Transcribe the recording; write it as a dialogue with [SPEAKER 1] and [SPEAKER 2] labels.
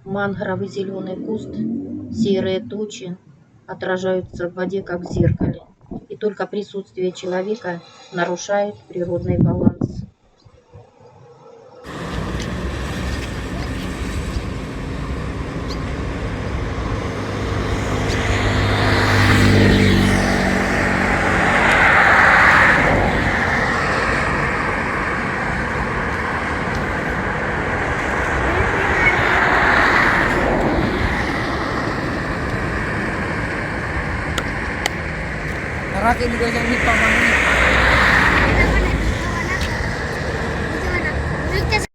[SPEAKER 1] Мангровый зеленый куст, серые тучи отражаются в воде, как в зеркале. И только присутствие человека нарушает природный баланс.
[SPEAKER 2] Naraki mo ganyan ni Pamangin.